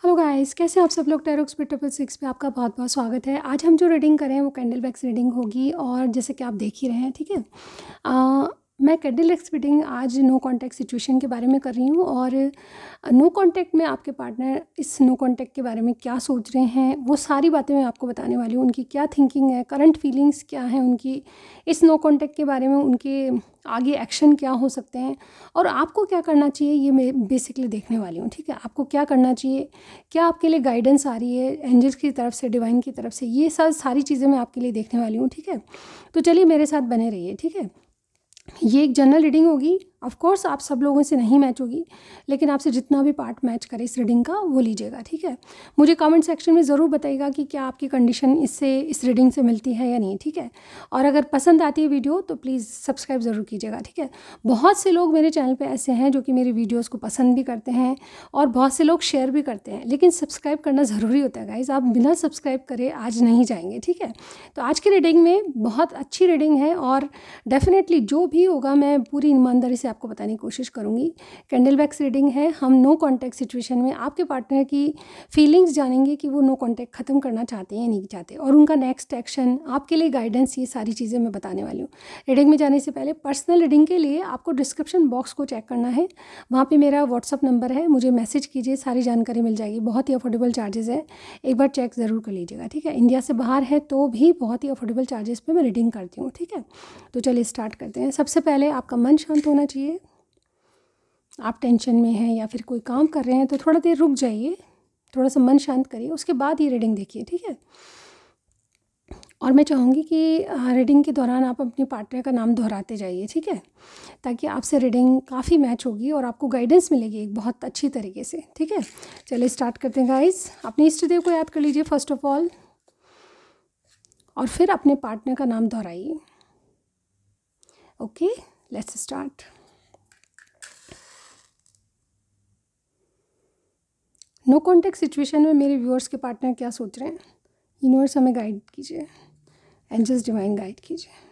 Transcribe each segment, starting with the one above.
Hello guys, कैसे हैं आप सब लोग। टैरोक्स पे 666 पे आपका बहुत बहुत स्वागत है। आज हम जो रीडिंग करें वो कैंडल वैक्स रीडिंग होगी और जैसे कि आप देख ही रहे हैं, ठीक है। मैं कैंडल वैक्स रीडिंग आज नो कांटेक्ट सिचुएशन के बारे में कर रही हूँ और नो कांटेक्ट में आपके पार्टनर इस नो कांटेक्ट के बारे में क्या सोच रहे हैं वो सारी बातें मैं आपको बताने वाली हूँ। उनकी क्या थिंकिंग है, करंट फीलिंग्स क्या है उनकी इस नो कांटेक्ट के बारे में, उनके आगे एक्शन क्या हो सकते हैं और आपको क्या करना चाहिए, ये मैं बेसिकली देखने वाली हूँ, ठीक है। आपको क्या करना चाहिए, क्या आपके लिए गाइडेंस आ रही है एंजल्स की तरफ से, डिवाइन की तरफ से, ये सारी चीज़ें मैं आपके लिए देखने वाली हूँ, ठीक है। तो चलिए मेरे साथ बने रहिए, ठीक है। ये एक जनरल रीडिंग होगी। ऑफ कोर्स आप सब लोगों से नहीं मैच होगी, लेकिन आपसे जितना भी पार्ट मैच करे इस रीडिंग का वो लीजिएगा, ठीक है। मुझे कमेंट सेक्शन में ज़रूर बताइएगा कि क्या आपकी कंडीशन इससे इस रीडिंग से मिलती है या नहीं, ठीक है। और अगर पसंद आती है वीडियो तो प्लीज़ सब्सक्राइब ज़रूर कीजिएगा, ठीक है। बहुत से लोग मेरे चैनल पर ऐसे हैं जो कि मेरी वीडियोज़ को पसंद भी करते हैं और बहुत से लोग शेयर भी करते हैं, लेकिन सब्सक्राइब करना ज़रूरी होता है गाइज़। आप बिना सब्सक्राइब करे आज नहीं जाएंगे, ठीक है। तो आज की रीडिंग में बहुत अच्छी रीडिंग है और डेफिनेटली जो भी होगा मैं पूरी ईमानदारी से आपको बताने की कोशिश करूँगी। कैंडल वैक्स रीडिंग है, हम नो कांटेक्ट सिचुएशन में आपके पार्टनर की फीलिंग्स जानेंगे कि वो नो कांटेक्ट ख़त्म करना चाहते हैं या नहीं चाहते और उनका नेक्स्ट एक्शन, आपके लिए गाइडेंस, ये सारी चीज़ें मैं बताने वाली हूँ। रीडिंग में जाने से पहले पर्सनल रीडिंग के लिए आपको डिस्क्रिप्शन बॉक्स को चेक करना है, वहाँ पर मेरा व्हाट्सअप नंबर है, मुझे मैसेज कीजिए, सारी जानकारी मिल जाएगी। बहुत ही अफोर्डेबल चार्जेज़ है, एक बार चेक ज़रूर कर लीजिएगा, ठीक है। इंडिया से बाहर है तो भी बहुत ही अफोर्डेबल चार्जेस पे मैं रीडिंग करती हूँ, ठीक है। तो चलिए स्टार्ट करते हैं। सबसे पहले आपका मन शांत होना चाहिए। आप टेंशन में हैं या फिर कोई काम कर रहे हैं तो थोड़ा देर रुक जाइए, थोड़ा सा मन शांत करिए, उसके बाद ये रीडिंग देखिए, ठीक है। और मैं चाहूँगी कि रीडिंग के दौरान आप अपने पार्टनर का नाम दोहराते जाइए, ठीक है, ताकि आपसे रीडिंग काफ़ी मैच होगी और आपको गाइडेंस मिलेगी एक बहुत अच्छी तरीके से, ठीक है। चलिए स्टार्ट करते हैं गाइस। अपने इष्ट देव को याद कर लीजिए फर्स्ट ऑफ ऑल और फिर अपने पार्टनर का नाम दोहराइए। Okay, let's start. No contact situation में मेरे व्यूअर्स के पार्टनर क्या सोच रहे हैं, यूनिवर्स हमें गाइड कीजिए, एंजल्स डिवाइन गाइड कीजिए।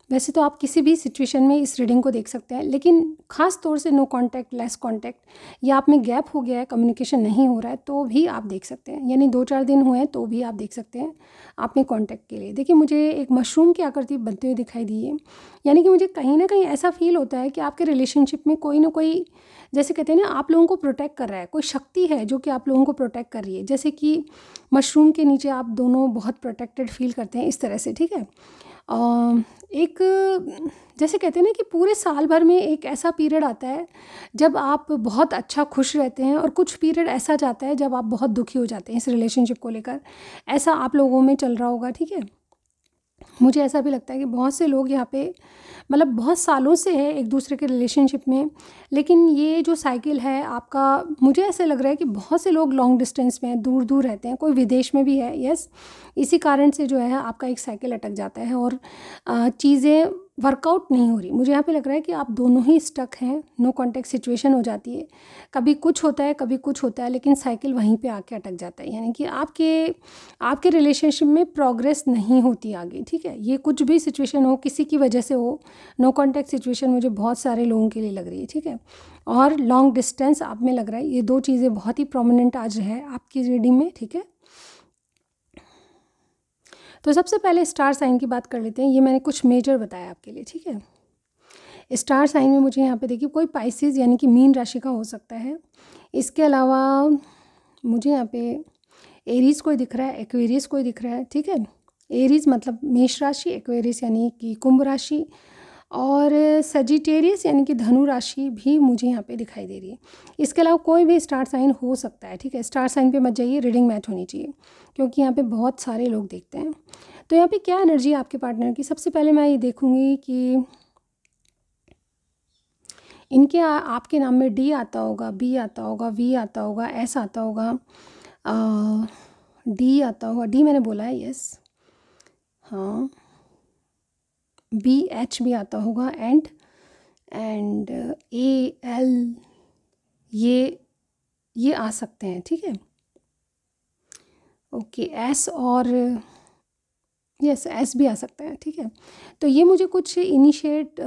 वैसे तो आप किसी भी सिचुएशन में इस रीडिंग को देख सकते हैं, लेकिन ख़ास तौर से नो कांटेक्ट, लेस कांटेक्ट या आप में गैप हो गया है, कम्युनिकेशन नहीं हो रहा है, तो भी आप देख सकते हैं। यानी 2-4 दिन हुए हैं तो भी आप देख सकते हैं आप में कांटेक्ट के लिए। देखिए मुझे एक मशरूम की आकृति बनते हुए दिखाई दी है, यानी कि मुझे कहीं ना कहीं ऐसा फील होता है कि आपके रिलेशनशिप में कोई ना कोई, जैसे कहते हैं ना, आप लोगों को प्रोटेक्ट कर रहा है, कोई शक्ति है जो कि आप लोगों को प्रोटेक्ट कर रही है। जैसे कि मशरूम के नीचे आप दोनों बहुत प्रोटेक्टेड फील करते हैं, इस तरह से, ठीक है। एक, जैसे कहते हैं ना कि पूरे साल भर में एक ऐसा पीरियड आता है जब आप बहुत अच्छा खुश रहते हैं और कुछ पीरियड ऐसा जाता है जब आप बहुत दुखी हो जाते हैं इस रिलेशनशिप को लेकर। ऐसा आप लोगों में चल रहा होगा, ठीक है। मुझे ऐसा भी लगता है कि बहुत से लोग यहाँ पे मतलब बहुत सालों से है एक दूसरे के रिलेशनशिप में, लेकिन ये जो साइकिल है आपका, मुझे ऐसे लग रहा है कि बहुत से लोग लॉन्ग डिस्टेंस में हैं, दूर दूर रहते हैं, कोई विदेश में भी है, यस। इसी कारण से जो है आपका एक साइकिल अटक जाता है और चीज़ें वर्कआउट नहीं हो रही। मुझे यहाँ पे लग रहा है कि आप दोनों ही स्टक हैं, नो कॉन्टेक्ट सिचुएशन हो जाती है, कभी कुछ होता है कभी कुछ होता है, लेकिन साइकिल वहीं पे आके अटक जाता है। यानी कि आपके रिलेशनशिप में प्रोग्रेस नहीं होती आगे, ठीक है। ये कुछ भी सिचुएशन हो, किसी की वजह से हो, नो कॉन्टेक्ट सिचुएशन मुझे बहुत सारे लोगों के लिए लग रही है, ठीक है। और लॉन्ग डिस्टेंस आप में लग रहा है। ये दो चीज़ें बहुत ही प्रोमिनेंट आज है आपकी रीडिंग में, ठीक है। तो सबसे पहले स्टार साइन की बात कर लेते हैं। ये मैंने कुछ मेजर बताया आपके लिए, ठीक है। स्टार साइन में मुझे यहाँ पे देखिए कोई पाइसेस यानी कि मीन राशि का हो सकता है। इसके अलावा मुझे यहाँ पे एरीज कोई दिख रहा है, एक्वेरियस कोई दिख रहा है, ठीक है। एरीज मतलब मेष राशि, एक्वेरियस यानी कि कुंभ राशि और सजिटेरियस यानी कि धनु राशि भी मुझे यहाँ पे दिखाई दे रही है। इसके अलावा कोई भी स्टार साइन हो सकता है, ठीक है। स्टार साइन पे मत जाइए, रीडिंग मैच होनी चाहिए, क्योंकि यहाँ पे बहुत सारे लोग देखते हैं। तो यहाँ पे क्या एनर्जी है आपके पार्टनर की। सबसे पहले मैं ये देखूँगी कि इनके आपके नाम में डी आता होगा, बी आता होगा, वी आता होगा, एस आता होगा, डी आता होगा, डी मैंने बोला है, यस, हाँ, बी एच भी आता होगा, एंड ए एल, ये आ सकते हैं, ठीक है। ओके, एस और यस, एस भी आ सकता है, ठीक है। तो ये मुझे कुछ इनिशिएट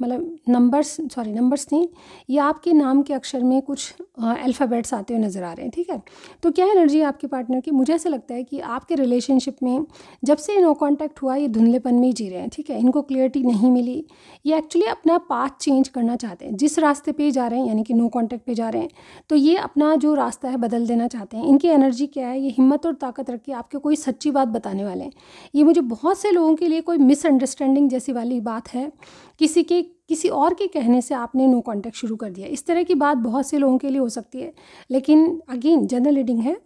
मतलब नंबर्स नहीं, ये आपके नाम के अक्षर में कुछ अल्फ़ाबेट्स आते हुए नज़र आ रहे हैं, ठीक है। तो क्या एनर्जी है आपके पार्टनर की? मुझे ऐसा लगता है कि आपके रिलेशनशिप में जब से नो कॉन्टैक्ट हुआ, ये धुंधलेपन में ही जी रहे हैं, ठीक है। इनको क्लियरिटी नहीं मिली, ये एक्चुअली अपना पाथ चेंज करना चाहते हैं। जिस रास्ते पे जा रहे हैं, यानी कि नो कॉन्टैक्ट पे जा रहे हैं, तो ये अपना जो रास्ता है बदल देना चाहते हैं। इनकी एनर्जी क्या है? ये हिम्मत और ताकत रख के आपको कोई सच्ची बात बताने वाले हैं। ये मुझे बहुत से लोगों के लिए कोई मिसअंडरस्टैंडिंग जैसी वाली बात है, किसी और के कहने से आपने नो कॉन्टैक्ट शुरू कर दिया। इस तरह की बात बहुत से लोगों के लिए हो सकती है, लेकिन अगेन जनरल रीडिंग है,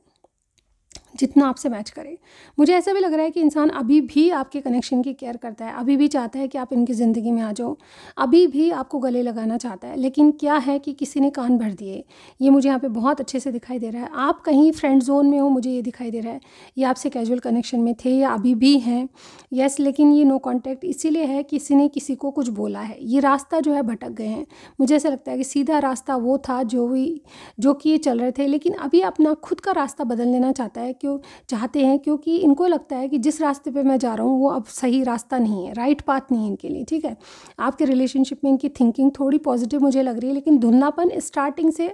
जितना आपसे मैच करे। मुझे ऐसा भी लग रहा है कि इंसान अभी भी आपके कनेक्शन की केयर करता है, अभी भी चाहता है कि आप इनकी ज़िंदगी में आ जाओ, अभी भी आपको गले लगाना चाहता है, लेकिन क्या है कि किसी ने कान भर दिए। ये मुझे यहाँ पे बहुत अच्छे से दिखाई दे रहा है। आप कहीं फ्रेंड जोन में हो, मुझे ये दिखाई दे रहा है। ये आपसे कैजुअल कनेक्शन में थे या अभी भी हैं, यस, लेकिन ये नो कॉन्टैक्ट इसीलिए है किसी ने किसी को कुछ बोला है। ये रास्ता जो है भटक गए हैं। मुझे ऐसा लगता है कि सीधा रास्ता वो था जो कि ये चल रहे थे, लेकिन अभी अपना खुद का रास्ता बदल लेना चाहते हैं, क्योंकि इनको लगता है कि जिस रास्ते पे मैं जा रहा हूँ वो अब सही रास्ता नहीं है, राइट पाथ नहीं है इनके लिए, ठीक है। आपके रिलेशनशिप में इनकी थिंकिंग थोड़ी पॉजिटिव मुझे लग रही है, लेकिन धुंधलापन स्टार्टिंग से,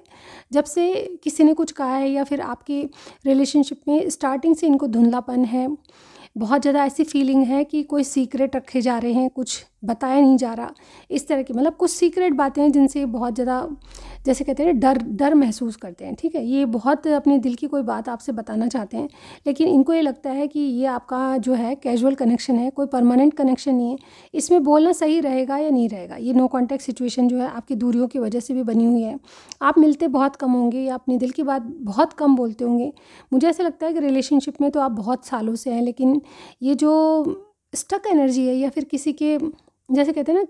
जब से किसी ने कुछ कहा है या फिर आपके रिलेशनशिप में स्टार्टिंग से इनको धुंधलापन है। बहुत ज़्यादा ऐसी फीलिंग है कि कोई सीक्रेट रखे जा रहे हैं, कुछ बताया नहीं जा रहा, इस तरह की, मतलब कुछ सीक्रेट बातें हैं जिनसे बहुत ज़्यादा, जैसे कहते हैं डर महसूस करते हैं, ठीक है। ये बहुत अपने दिल की कोई बात आपसे बताना चाहते हैं, लेकिन इनको ये लगता है कि ये आपका जो है कैजुअल कनेक्शन है, कोई परमानेंट कनेक्शन नहीं है। इसमें बोलना सही रहेगा या नहीं रहेगा। ये नो कॉन्टैक्ट सिचुएशन जो है आपकी दूरियों की वजह से भी बनी हुई है। आप मिलते बहुत कम होंगे या अपने दिल की बात बहुत कम बोलते होंगे। मुझे ऐसा लगता है कि रिलेशनशिप में तो आप बहुत सालों से हैं, लेकिन ये जो स्टक एनर्जी है या फिर किसी के, जैसे कहते हैं ना,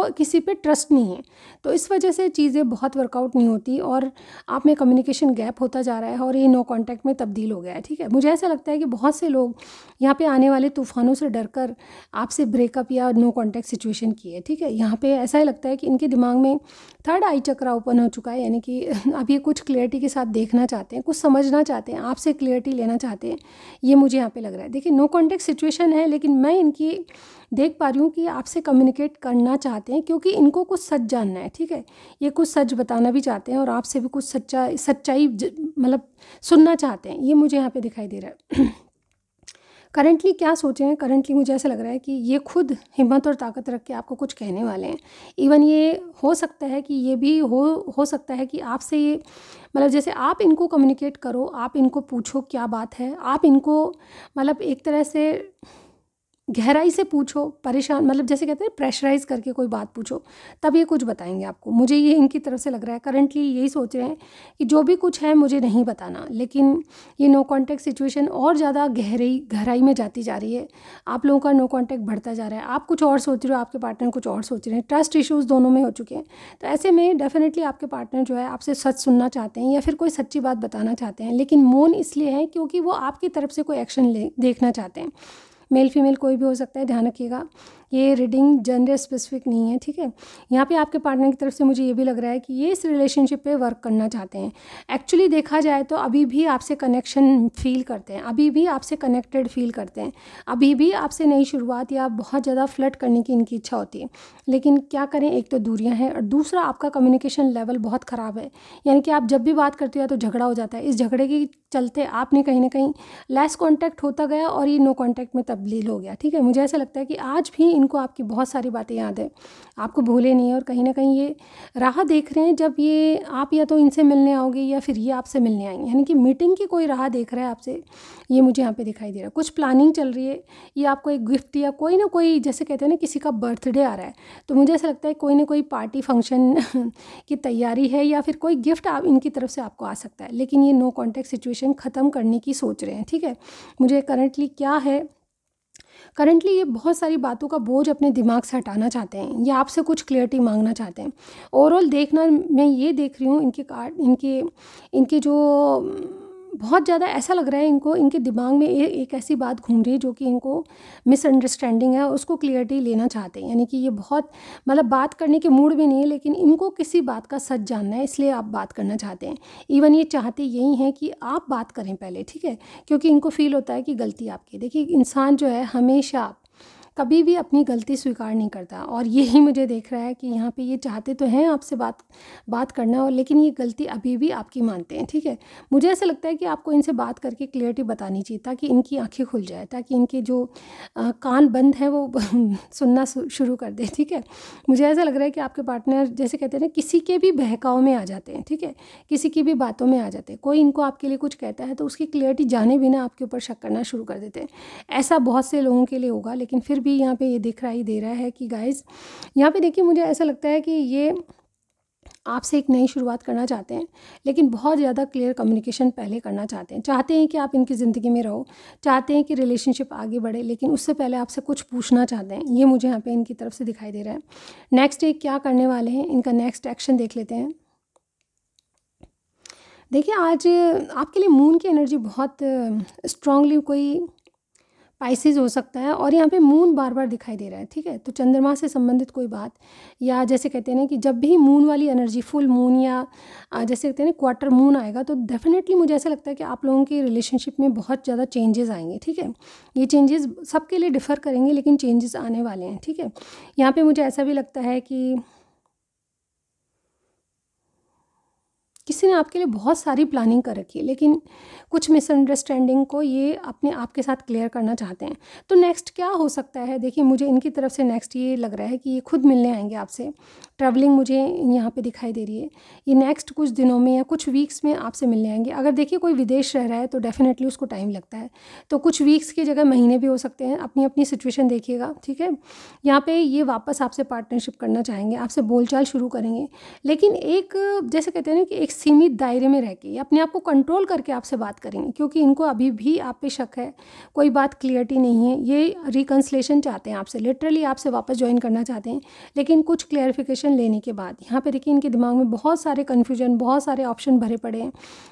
किसी पे ट्रस्ट नहीं है, तो इस वजह से चीज़ें बहुत वर्कआउट नहीं होती और आप में कम्युनिकेशन गैप होता जा रहा है और ये नो कांटेक्ट में तब्दील हो गया है, ठीक है। मुझे ऐसा लगता है कि बहुत से लोग यहाँ पे आने वाले तूफानों से डरकर आपसे ब्रेकअप या नो कांटेक्ट सिचुएशन की है, ठीक है। यहाँ पे ऐसा ही लगता है कि इनके दिमाग में थर्ड आई चक्रा ओपन हो चुका है, यानी कि अब ये कुछ क्लियरिटी के साथ देखना चाहते हैं, कुछ समझना चाहते हैं, आपसे क्लियरिटी लेना चाहते हैं। ये मुझे यहाँ पे लग रहा है। देखिए, नो कांटेक्ट सिचुएशन है, लेकिन मैं इनकी देख पा रही हूँ कि आपसे कम्युनिकेट करना चाहते हैं, क्योंकि इनको कुछ सच जानना है, ठीक है। ये कुछ सच बताना भी चाहते हैं और आपसे भी कुछ सच्चाई मतलब सुनना चाहते हैं। ये मुझे यहाँ पे दिखाई दे रहा है। करंटली क्या सोचे हैं? करंटली मुझे ऐसा लग रहा है कि ये खुद हिम्मत और ताकत रख के आपको कुछ कहने वाले हैं। इवन ये हो सकता है कि ये भी हो सकता है कि आपसे ये, मतलब जैसे आप इनको कम्युनिकेट करो, आप इनको पूछो क्या बात है, आप इनको मतलब एक तरह से गहराई से पूछो, परेशान, मतलब जैसे कहते हैं प्रेशराइज करके कोई बात पूछो, तब ये कुछ बताएंगे आपको। मुझे ये इनकी तरफ से लग रहा है, करंटली यही सोच रहे हैं कि जो भी कुछ है मुझे नहीं बताना, लेकिन ये नो कांटेक्ट सिचुएशन और ज़्यादा गहराई में जाती जा रही है। आप लोगों का नो कांटेक्ट बढ़ता जा रहा है, आप कुछ और सोच रहे हो, आपके पार्टनर कुछ और सोच रहे हैं, ट्रस्ट इश्यूज़ दोनों में हो चुके हैं। तो ऐसे में डेफिनेटली आपके पार्टनर जो है आपसे सच सुनना चाहते हैं या फिर कोई सच्ची बात बताना चाहते हैं, लेकिन मौन इसलिए है क्योंकि वो आपकी तरफ से कोई एक्शन देखना चाहते हैं। मेल फीमेल कोई भी हो सकता है, ध्यान रखिएगा। ये रीडिंग जेंडर स्पेसिफिक नहीं है, ठीक है। यहाँ पे आपके पार्टनर की तरफ से मुझे ये भी लग रहा है कि ये इस रिलेशनशिप पे वर्क करना चाहते हैं। एक्चुअली देखा जाए तो अभी भी आपसे कनेक्शन फील करते हैं, अभी भी आपसे कनेक्टेड फील करते हैं, अभी भी आपसे नई शुरुआत या बहुत ज़्यादा फ्लर्ट करने की इनकी इच्छा होती है। लेकिन क्या करें, एक तो दूरियाँ हैं और दूसरा आपका कम्युनिकेशन लेवल बहुत ख़राब है। यानी कि आप जब भी बात करते हो तो झगड़ा हो जाता है। इस झगड़े के चलते आपने कहीं ना कहीं लेस कॉन्टैक्ट होता गया और ये नो कॉन्टैक्ट में तब्दील हो गया, ठीक है। मुझे ऐसा लगता है कि आज भी इनको आपकी बहुत सारी बातें याद है, आपको भूले नहीं है और कहीं ना कहीं ये राह देख रहे हैं जब ये आप या तो इनसे मिलने आओगे या फिर ये आपसे मिलने आएंगे, यानी कि मीटिंग की कोई राह देख रहा है आपसे। ये मुझे यहाँ पे दिखाई दे रहा है, कुछ प्लानिंग चल रही है। ये आपको एक गिफ्ट या कोई ना कोई, जैसे कहते हैं ना किसी का बर्थडे आ रहा है, तो मुझे ऐसा लगता है कोई ना कोई पार्टी फंक्शन की तैयारी है या फिर कोई गिफ्ट आप इनकी तरफ से आपको आ सकता है। लेकिन ये नो कॉन्टैक्ट सिचुएशन ख़त्म करने की सोच रहे हैं, ठीक है। मुझे करंटली क्या है, करंटली ये बहुत सारी बातों का बोझ अपने दिमाग से हटाना चाहते हैं या आपसे कुछ क्लियरिटी मांगना चाहते हैं। ओवरऑल देखना, मैं ये देख रही हूँ इनके कार्ड, इनके जो बहुत ज़्यादा ऐसा लग रहा है इनको, इनके दिमाग में एक ऐसी बात घूम रही है जो कि इनको मिसअंडरस्टैंडिंग है, उसको क्लियरिटी लेना चाहते हैं। यानी कि ये बहुत मतलब बात करने के मूड में नहीं है, लेकिन इनको किसी बात का सच जानना है, इसलिए आप बात करना चाहते हैं। इवन ये चाहते यही हैं कि आप बात करें पहले, ठीक है, क्योंकि इनको फील होता है कि गलती आपकी। देखिए इंसान जो है हमेशा कभी भी अपनी गलती स्वीकार नहीं करता, और यही मुझे देख रहा है कि यहाँ पे ये चाहते तो हैं आपसे बात करना, और लेकिन ये गलती अभी भी आपकी मानते हैं, ठीक है। मुझे ऐसा लगता है कि आपको इनसे बात करके क्लियरिटी बतानी चाहिए, ताकि इनकी आंखें खुल जाए, ताकि इनके जो कान बंद हैं वो सुनना शुरू कर दे, ठीक है। मुझे ऐसा लग रहा है कि आपके पार्टनर जैसे कहते हैं ना, किसी के भी बहकाव में आ जाते हैं, ठीक है, किसी की भी बातों में आ जाते हैं। कोई इनको आपके लिए कुछ कहता है तो उसकी क्लियरिटी जाने बिना आपके ऊपर शक करना शुरू कर देते हैं। ऐसा बहुत से लोगों के लिए होगा, लेकिन फिर भी यहाँ पे ये दिख रहा ही दे रहा है कि गाइस, यहाँ पे देखिए मुझे ऐसा लगता है कि ये आपसे एक नई शुरुआत करना चाहते हैं, लेकिन बहुत ज़्यादा क्लियर कम्युनिकेशन पहले करना चाहते हैं कि आप इनकी ज़िंदगी में रहो, चाहते हैं कि रिलेशनशिप आगे बढ़े, लेकिन उससे पहले आपसे कुछ पूछना चाहते हैं। ये मुझे यहाँ पे इनकी तरफ से दिखाई दे रहा है। नेक्स्ट ये क्या करने वाले हैं, इनका नेक्स्ट एक्शन देख लेते हैं। देखिए आज आपके लिए मून की एनर्जी बहुत स्ट्रांगली, कोई पाइसेस हो सकता है, और यहाँ पे मून बार बार दिखाई दे रहा है, ठीक है। तो चंद्रमा से संबंधित कोई बात, या जैसे कहते हैं ना कि जब भी मून वाली एनर्जी, फुल मून या जैसे कहते हैं ना क्वार्टर मून आएगा, तो डेफिनेटली मुझे ऐसा लगता है कि आप लोगों की रिलेशनशिप में बहुत ज़्यादा चेंजेस आएंगे, ठीक है। ये चेंजेस सबके लिए डिफ़र करेंगे, लेकिन चेंजेस आने वाले हैं, ठीक है। यहाँ पर मुझे ऐसा भी लगता है कि किसी ने आपके लिए बहुत सारी प्लानिंग कर रखी है, लेकिन कुछ मिसअंडरस्टैंडिंग को ये अपने आप के साथ क्लियर करना चाहते हैं। तो नेक्स्ट क्या हो सकता है, देखिए मुझे इनकी तरफ से नेक्स्ट ये लग रहा है कि ये खुद मिलने आएंगे आपसे। ट्रैवलिंग मुझे यहाँ पे दिखाई दे रही है। ये नेक्स्ट कुछ दिनों में या कुछ वीक्स में आपसे मिलने आएंगे। अगर देखिए कोई विदेश रह रहा है तो डेफिनेटली उसको टाइम लगता है, तो कुछ वीक्स की जगह महीने भी हो सकते हैं, अपनी अपनी सिचुएशन देखिएगा, ठीक है। यहाँ पर ये वापस आपसे पार्टनरशिप करना चाहेंगे, आपसे बोलचाल शुरू करेंगे, लेकिन एक जैसे कहते हैं ना कि एक सीमित दायरे में रह के, अपने आप को कंट्रोल करके आपसे बात करेंगे, क्योंकि इनको अभी भी आप पे शक है, कोई बात क्लियरिटी नहीं है। ये रिकन्सिलेशन चाहते हैं आपसे, लिटरली आपसे वापस ज्वाइन करना चाहते हैं, लेकिन कुछ क्लैरिफिकेशन लेने के बाद। यहाँ पे देखिए इनके दिमाग में बहुत सारे कन्फ्यूजन, बहुत सारे ऑप्शन भरे पड़े हैं,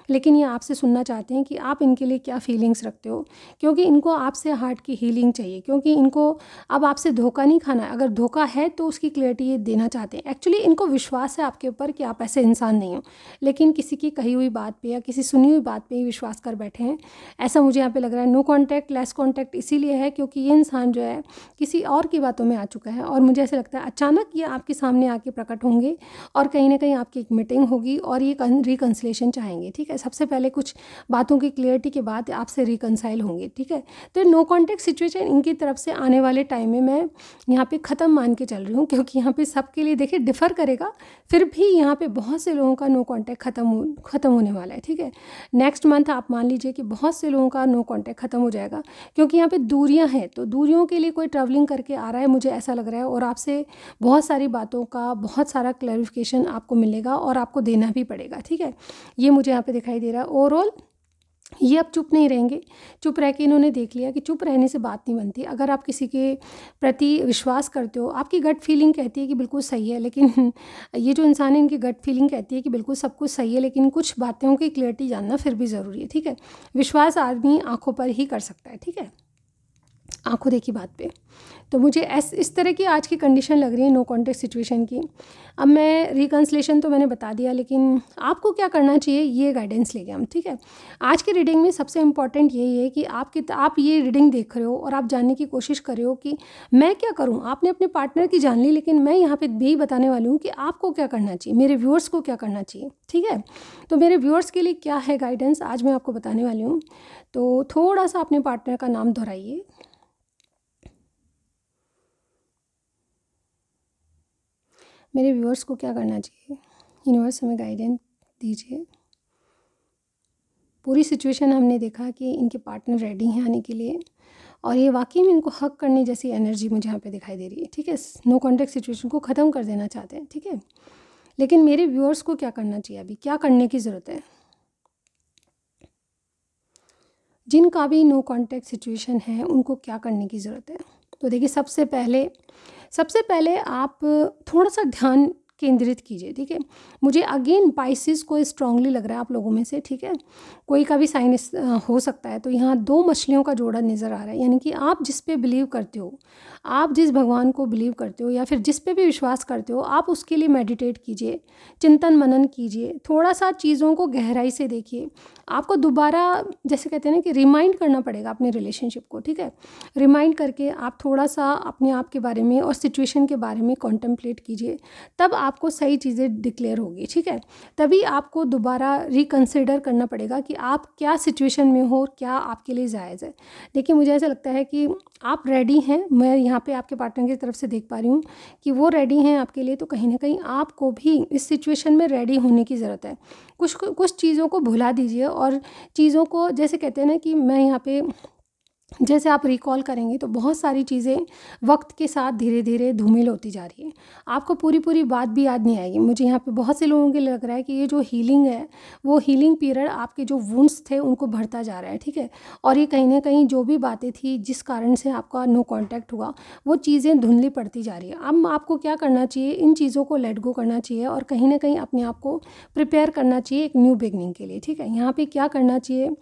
लेकिन ये आपसे सुनना चाहते हैं कि आप इनके लिए क्या फीलिंग्स रखते हो, क्योंकि इनको आपसे हार्ट की हीलिंग चाहिए, क्योंकि इनको अब आपसे धोखा नहीं खाना है। अगर धोखा है तो उसकी क्लियरिटी ये देना चाहते हैं। एक्चुअली इनको विश्वास है आपके ऊपर कि आप ऐसे इंसान नहीं हो, लेकिन किसी की कही हुई बात पे या किसी सुनी हुई बात पे ही विश्वास कर बैठे हैं, ऐसा मुझे यहाँ पे लग रहा है। नो कांटेक्ट, लेस कांटेक्ट इसीलिए है क्योंकि ये इंसान जो है किसी और की बातों में आ चुका है, और मुझे ऐसा लगता है अचानक ये आपके सामने आके प्रकट होंगे, और कहीं ना कहीं आपकी एक मीटिंग होगी और ये रिकन्सिलेशन चाहेंगे, ठीक है। सबसे पहले कुछ बातों की क्लियरिटी के बाद आपसे रिकन्साइल होंगे, ठीक है। तो नो कांटेक्ट सिचुएशन इनकी तरफ से आने वाले टाइम में मैं यहाँ पे ख़त्म मान के चल रही हूँ, क्योंकि यहाँ पे सबके लिए देखिए डिफ़र करेगा, फिर भी यहाँ पे बहुत से लोगों का नो कांटेक्ट ख़त्म होने वाला है, ठीक है। नेक्स्ट मंथ आप मान लीजिए कि बहुत से लोगों का नो कांटेक्ट ख़त्म हो जाएगा, क्योंकि यहाँ पे दूरियां हैं, तो दूरियों के लिए कोई ट्रैवलिंग करके आ रहा है, मुझे ऐसा लग रहा है, और आपसे बहुत सारी बातों का बहुत सारा क्लैरिफिकेशन आपको मिलेगा, और आपको देना भी पड़ेगा, ठीक है। ये मुझे यहाँ पे दिखाई दे रहा है। ओवरऑल ये अब चुप नहीं रहेंगे। चुप रह के इन्होंने देख लिया कि चुप रहने से बात नहीं बनती। अगर आप किसी के प्रति विश्वास करते हो, आपकी गट फीलिंग कहती है कि बिल्कुल सही है, लेकिन ये जो इंसान है इनकी गट फीलिंग कहती है कि बिल्कुल सब कुछ सही है, लेकिन कुछ बातों की क्लियरिटी जानना फिर भी ज़रूरी है, ठीक है। विश्वास आदमी आँखों पर ही कर सकता है, ठीक है, आंखों देखी बात पे। तो मुझे इस तरह की आज की कंडीशन लग रही है नो कॉन्टेक्ट सिचुएशन की। अब मैं रिकन्सिलेशन तो मैंने बता दिया, लेकिन आपको क्या करना चाहिए ये गाइडेंस लेंगे हम, ठीक है। आज की रीडिंग में सबसे इम्पॉर्टेंट यही है कि आप ये रीडिंग देख रहे हो और आप जानने की कोशिश कर रहे हो कि मैं क्या करूँ। आपने अपने पार्टनर की जान ली, लेकिन मैं यहाँ पर यही बताने वाली हूँ कि आपको क्या करना चाहिए, मेरे व्यूअर्स को क्या करना चाहिए, ठीक है। तो मेरे व्यूअर्स के लिए क्या है गाइडेंस आज मैं आपको बताने वाली हूँ। तो थोड़ा सा अपने पार्टनर का नाम दोहराइए। मेरे व्यूअर्स को क्या करना चाहिए, यूनिवर्स हमें गाइडेंस दीजिए। पूरी सिचुएशन हमने देखा कि इनके पार्टनर रेडी हैं आने के लिए, और ये वाकई में इनको हक करने जैसी एनर्जी मुझे यहाँ पे दिखाई दे रही है, ठीक है। नो कॉन्टेक्ट सिचुएशन को ख़त्म कर देना चाहते हैं, ठीक है। लेकिन मेरे व्यूअर्स को क्या करना चाहिए, अभी क्या करने की ज़रूरत है। जिनका भी नो कॉन्टेक्ट सिचुएशन है उनको क्या करने की ज़रूरत है। तो देखिए सबसे पहले आप थोड़ा सा ध्यान केंद्रित कीजिए, ठीक है। मुझे अगेन पाइसिस को स्ट्रांगली लग रहा है आप लोगों में से, ठीक है। कोई का भी साइन हो सकता है। तो यहाँ 2 मछलियों का जोड़ा नज़र आ रहा है, यानी कि आप जिस पे बिलीव करते हो, आप जिस भगवान को बिलीव करते हो या फिर जिस पे भी विश्वास करते हो, आप उसके लिए मेडिटेट कीजिए, चिंतन मनन कीजिए, थोड़ा सा चीज़ों को गहराई से देखिए। आपको दोबारा जैसे कहते हैं ना कि रिमाइंड करना पड़ेगा अपने रिलेशनशिप को, ठीक है। रिमाइंड करके आप थोड़ा सा अपने आप के बारे में और सिचुएशन के बारे में कॉन्टेम्पलेट कीजिए, तब आपको सही चीज़ें डिक्लेयर होगी, ठीक है। तभी आपको दोबारा रिकंसिडर करना पड़ेगा कि आप क्या सिचुएशन में हो, क्या आपके लिए जायज़ है। देखिए मुझे ऐसा लगता है कि आप रेडी हैं, मैं यहाँ पे आपके पार्टनर की तरफ से देख पा रही हूँ कि वो रेडी हैं आपके लिए। तो कहीं ना कहीं आपको भी इस सिचुएशन में रेडी होने की ज़रूरत है। कुछ चीज़ों को भुला दीजिए और चीज़ों को जैसे कहते हैं ना कि मैं यहाँ पे जैसे आप रिकॉल करेंगे तो बहुत सारी चीज़ें वक्त के साथ धीरे धीरे धूमिल होती जा रही है। आपको पूरी पूरी बात भी याद नहीं आएगी। मुझे यहाँ पे बहुत से लोगों के लग रहा है कि ये जो हीलिंग है वो हीलिंग पीरियड आपके जो वुंड्स थे उनको भरता जा रहा है, ठीक है। और ये कहीं ना कहीं जो भी बातें थी जिस कारण से आपका नो कॉन्टैक्ट हुआ, वो चीज़ें धुंधली पड़ती जा रही है। अब आपको क्या करना चाहिए, इन चीज़ों को लेट गो करना चाहिए और कहीं ना कहीं अपने आप को प्रिपेयर करना चाहिए एक न्यू बिगनिंग के लिए, ठीक है। यहाँ पे क्या करना चाहिए,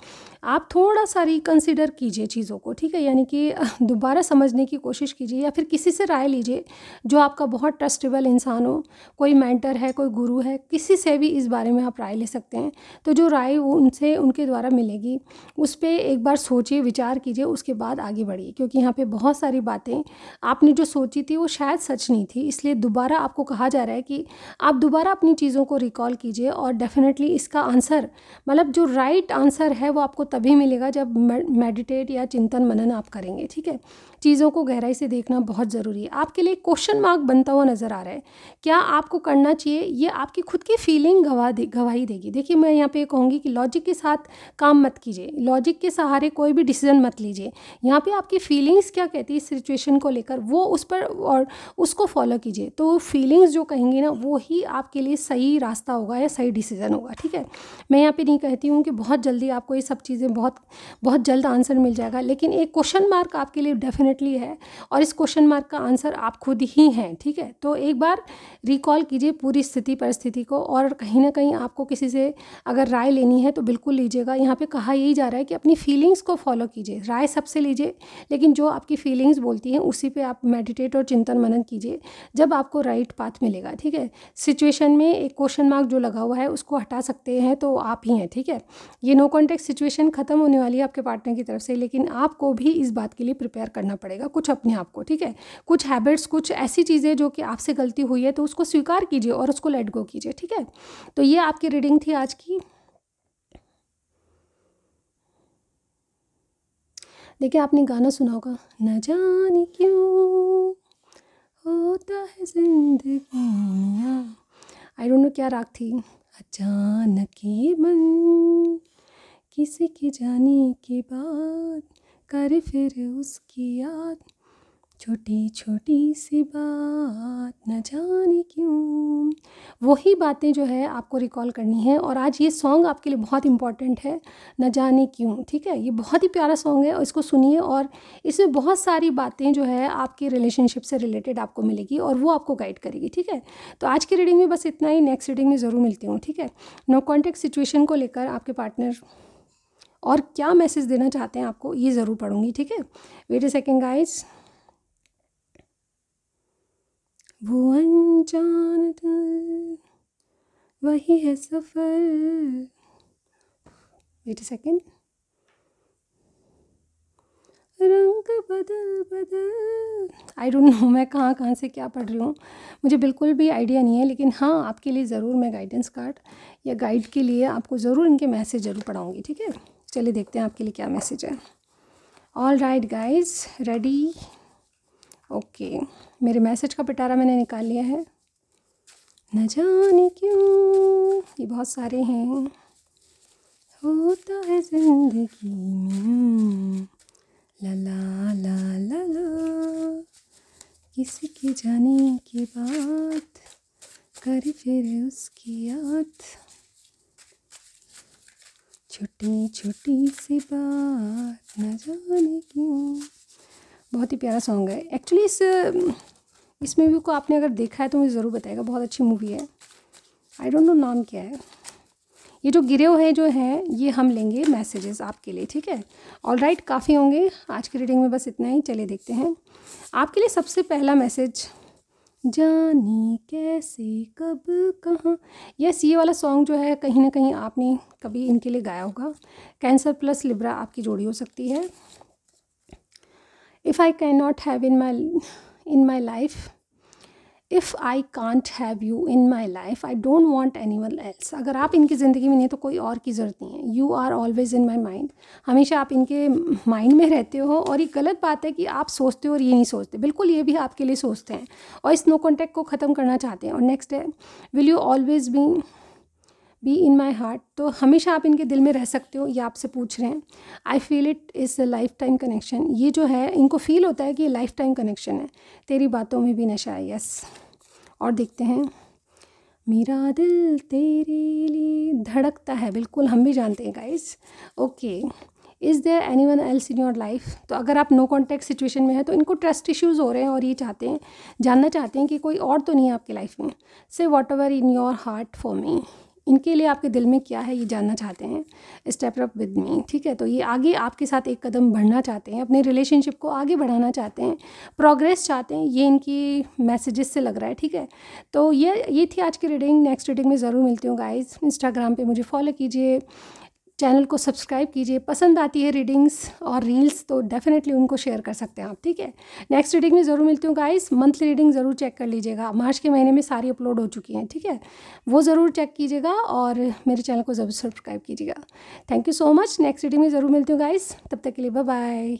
आप थोड़ा सा रिकंसिडर कीजिए चीज़ों को, ठीक है। यानी कि दोबारा समझने की कोशिश कीजिए या फिर किसी से राय लीजिए जो आपका बहुत ट्रस्टेबल इंसान हो, कोई मेंटर है, कोई गुरु है, किसी से भी इस बारे में आप राय ले सकते हैं। तो जो राय उनसे उनके द्वारा मिलेगी उस पर एक बार सोचिए, विचार कीजिए, उसके बाद आगे बढ़िए। क्योंकि यहाँ पे बहुत सारी बातें आपने जो सोची थी वो शायद सच नहीं थी, इसलिए दोबारा आपको कहा जा रहा है कि आप दोबारा अपनी चीज़ों को रिकॉल कीजिए। और डेफिनेटली इसका आंसर, मतलब जो राइट आंसर है वो आपको तभी मिलेगा जब मेडिटेट या चिंतन मनन आप करेंगे, ठीक है। चीज़ों को गहराई से देखना बहुत ज़रूरी है। आपके लिए क्वेश्चन मार्क बनता हुआ नज़र आ रहा है, क्या आपको करना चाहिए, ये आपकी खुद की फीलिंग गवाही देगी। देखिए मैं यहाँ पे कहूँगी कि लॉजिक के साथ काम मत कीजिए, लॉजिक के सहारे कोई भी डिसीजन मत लीजिए। यहाँ पे आपकी फीलिंग्स क्या कहती है इस सिचुएशन को लेकर, वो उस पर और उसको फॉलो कीजिए। तो फीलिंग्स जो कहेंगी ना वो ही आपके लिए सही रास्ता होगा या सही डिसीजन होगा, ठीक है। मैं यहाँ पे नहीं कहती हूँ कि बहुत जल्दी आपको ये सब चीज़ें बहुत जल्द आंसर मिल जाएगा, लेकिन एक क्वेश्चन मार्क आपके लिए डेफिनेटली है और इस क्वेश्चन मार्क का आंसर आप खुद ही हैं, ठीक है। तो एक बार रिकॉल कीजिए पूरी स्थिति परिस्थिति को, और कहीं ना कहीं आपको किसी से अगर राय लेनी है तो बिल्कुल लीजिएगा। यहाँ पे कहा यही जा रहा है कि अपनी फीलिंग्स को फॉलो कीजिए, राय सबसे लीजिए, लेकिन जो आपकी फीलिंग्स बोलती हैं उसी पे आप मेडिटेट और चिंतन मनन कीजिए, जब आपको राइट पाथ मिलेगा, ठीक है। सिचुएशन में एक क्वेश्चन मार्क जो लगा हुआ है उसको हटा सकते हैं तो आप ही हैं, ठीक है। ये नो कॉन्टेक्ट सिचुएशन ख़त्म होने वाली है आपके पार्टनर की तरफ से, लेकिन आपको भी इस बात के लिए प्रिपेयर करना पड़ेगा कुछ अपने आप को, ठीक है। कुछ हैबिट्स, कुछ ऐसी चीज़ें जो कि आपसे गलती हुई है तो उसको स्वीकार कीजिए और उसको लेट गो कीजिए, ठीक है। तो ये आपकी रीडिंग थी आज की। देखिए आपने गाना सुना होगा, न जाने क्यों होता है जिंदगी में, आई डोंट नो क्या राग थी, अचानक ये मन किसी के जाने के बाद करे फिर उसकी याद, छोटी छोटी सी बात न जाने क्यों, वही बातें जो है आपको रिकॉल करनी है। और आज ये सॉन्ग आपके लिए बहुत इंपॉर्टेंट है, न जाने क्यों, ठीक है। ये बहुत ही प्यारा सॉन्ग है और इसको सुनिए, और इसमें बहुत सारी बातें जो है आपके रिलेशनशिप से रिलेटेड आपको मिलेगी और वो आपको गाइड करेगी, ठीक है। तो आज की रीडिंग में बस इतना ही, नेक्स्ट रीडिंग में ज़रूर मिलती हूँ, ठीक है। नो कॉन्टेक्ट सिचुएशन को लेकर आपके पार्टनर और क्या मैसेज देना चाहते हैं आपको, ये ज़रूर पढ़ूंगी, ठीक है। Wait a second guys. वो अनजान दिल वही है सफ़र, वेट अ सेकेंड, रंग बदल बदल, आई डोंट नो मैं कहाँ कहाँ से क्या पढ़ रही हूँ, मुझे बिल्कुल भी आइडिया नहीं है। लेकिन हाँ, आपके लिए ज़रूर मैं गाइडेंस कार्ड या गाइड के लिए आपको ज़रूर इनके मैसेज ज़रूर पढ़ाऊँगी, ठीक है। चलिए देखते हैं आपके लिए क्या मैसेज है। All right guys, ready, okay. मेरे मैसेज का पिटारा मैंने निकाल लिया है। न जाने क्यों, ये बहुत सारे हैं, होता है जिंदगी में, ला ला ला ला ला, किसी के जाने के बाद करे फिर उसकी याद, छोटी छोटी सी बात न जाने क्यों। बहुत ही प्यारा सॉन्ग है एक्चुअली। इस इस मूवी को आपने अगर देखा है तो मुझे ज़रूर बताएगा, बहुत अच्छी मूवी है। आई डोंट नो नाम क्या है। ये जो गिरे हुए जो हैं ये हम लेंगे मैसेजेस आपके लिए, ठीक है। ऑलराइट, काफ़ी होंगे आज की रीडिंग में, बस इतना ही। चलिए देखते हैं आपके लिए सबसे पहला मैसेज। जाने कैसे कब कहाँ, यस, ये वाला सॉन्ग जो है कहीं ना कहीं आपने कभी इनके लिए गाया होगा। कैंसर प्लस लिब्रा आपकी जोड़ी हो सकती है। If I can not have in my life, if I can't have you in my life, I don't want any one else. अगर आप इनकी ज़िंदगी में नहीं तो कोई और की ज़रूरत नहीं है। You are always in my mind, हमेशा आप इनके माइंड में रहते हो। और ये गलत बात है कि आप सोचते हो और ये नहीं सोचते, बिल्कुल ये भी आपके लिए सोचते हैं और इस नो कॉन्टैक्ट को ख़त्म करना चाहते हैं। और नेक्स्ट है, will you always be in my heart, तो हमेशा आप इनके दिल में रह सकते हो, ये आपसे पूछ रहे हैं। I feel it is a life time connection, ये जो है इनको फील होता है कि ये लाइफ टाइम कनेक्शन है। तेरी बातों में भी नशा है, यस। और देखते हैं, मेरा दिल तेरे लिए धड़कता है, बिल्कुल हम भी जानते हैं guys. Okay, is there anyone else in your life, तो अगर आप नो कॉन्टैक्ट सिचुएशन में है तो इनको ट्रस्ट इश्यूज़ हो रहे हैं और ये चाहते हैं, जानना चाहते हैं कि कोई और तो नहीं है आपकी लाइफ में। से what ever in your heart for me, इनके लिए आपके दिल में क्या है ये जानना चाहते हैं। स्टेप अप विद मी, ठीक है। तो ये आगे आपके साथ एक कदम बढ़ना चाहते हैं, अपने रिलेशनशिप को आगे बढ़ाना चाहते हैं, प्रोग्रेस चाहते हैं, ये इनकी मैसेजेस से लग रहा है, ठीक है। तो ये थी आज की रीडिंग। नेक्स्ट रीडिंग में ज़रूर मिलती हूँ गाइज़। इंस्टाग्राम पे मुझे फॉलो कीजिए, चैनल को सब्सक्राइब कीजिए। पसंद आती है रीडिंग्स और रील्स तो डेफिनेटली उनको शेयर कर सकते हैं आप, ठीक है। नेक्स्ट रीडिंग में ज़रूर मिलती हूँ गाइस। मंथली रीडिंग ज़रूर चेक कर लीजिएगा, मार्च के महीने में सारी अपलोड हो चुकी हैं, ठीक है। वो ज़रूर चेक कीजिएगा और मेरे चैनल को ज़रूर सब्सक्राइब कीजिएगा। Thank you so much. Next reading में ज़रूर मिलती हूँ गाइस, तब तक के लिए बाय बाय।